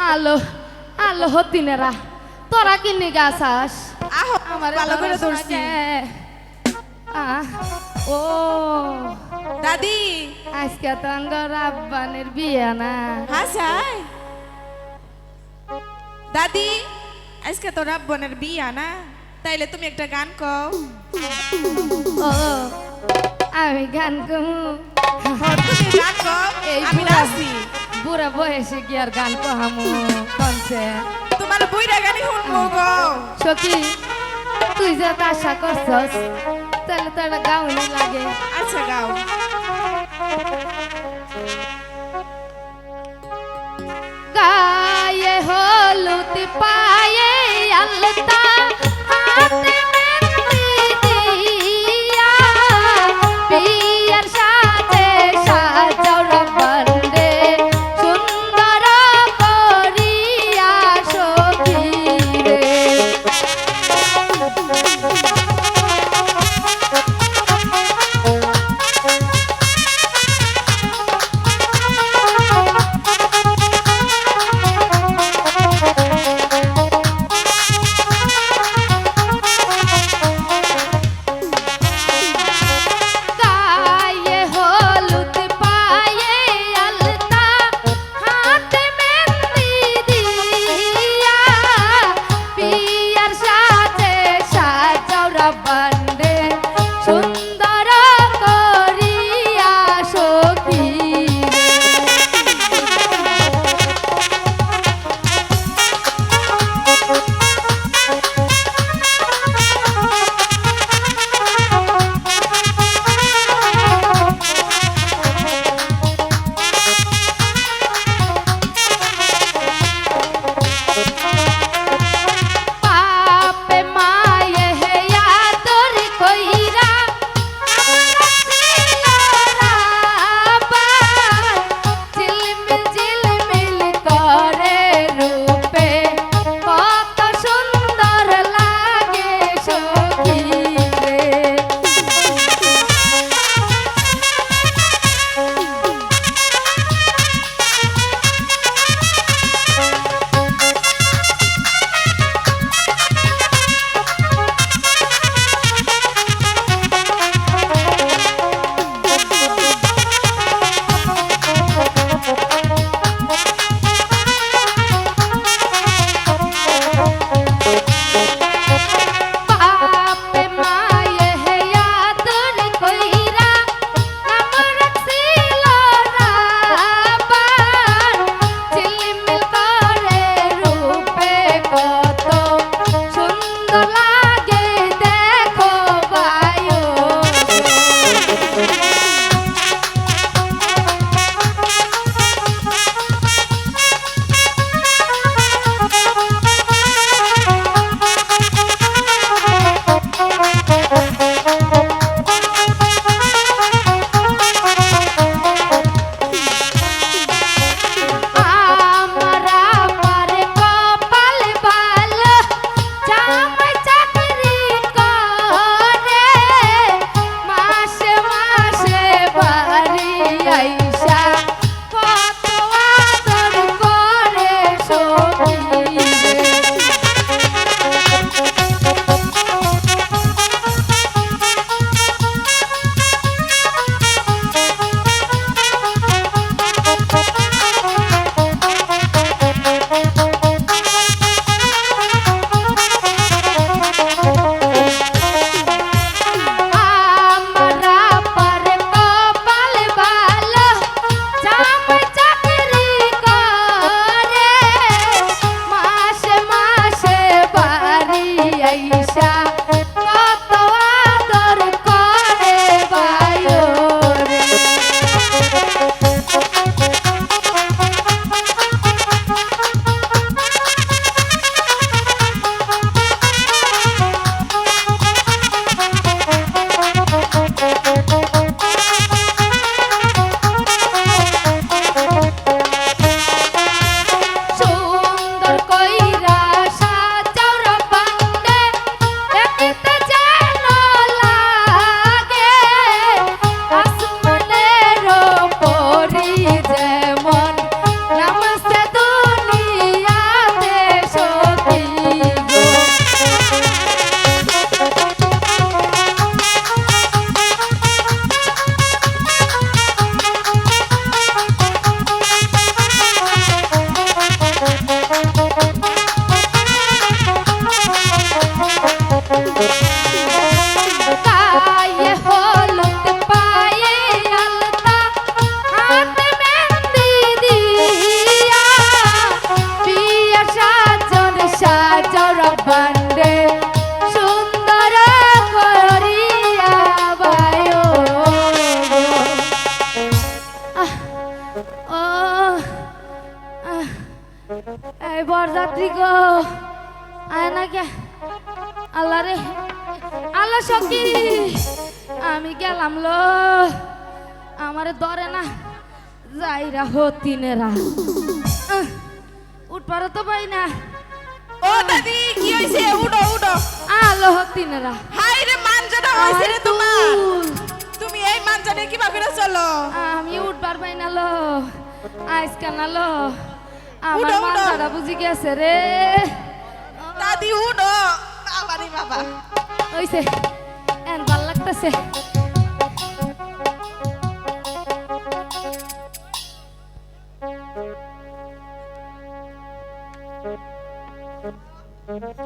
আলো আলো হতিনেরা তোরা কিনে গাছাস আহো আমার ভালো করে ধরছি ও দাদি আজকে তো আঙ্গর আব্বানের বিয়া না হাসাই দাদি আজকে তো রাব্বনের বিয়া না তাইলে তুমি একটা গান কও ও আমি গান কমু তুমি গান কও এই আমি বুড়া নাচি বুড়া বয়সে কি আর গান কহামু কনছে তোমার বইরা গানি শুনবো গো সখী তুই যে আশা করছস তাহলে তো একটা গাউনি লাগে আচ্ছা গাও গায়ে হলুদ পায়ে আলতা হাতে মেহেন্দি দিয়া বিয়ার সাথে সাজাও রব্বান রে সুন্দর করিয়া সখী রে বান্ডে সুন্দর করিয়া বায়ো ও এই বরযাত্রী গো আয় না কে আল্লাহ রে আল্লাহ সখী আমি গেলাম লো আমারে ধরে না যাইরা হতিনেরা উঠবার তো পাই না ও দাদি কি হইছে উঠো উঠো আলো হতিনেরা হাই রে মানজাটা হইছে রে তোমার তুমি এই মানজানে কিভাবে চলো আমি উঠবার পাই না লো আজকে না লো আমার উঠো, উঠো। মাথাটা বুঝি গেছে রে দাদি উঠো বাবা রে বাবা হইছে এন ভাল লাগতেছে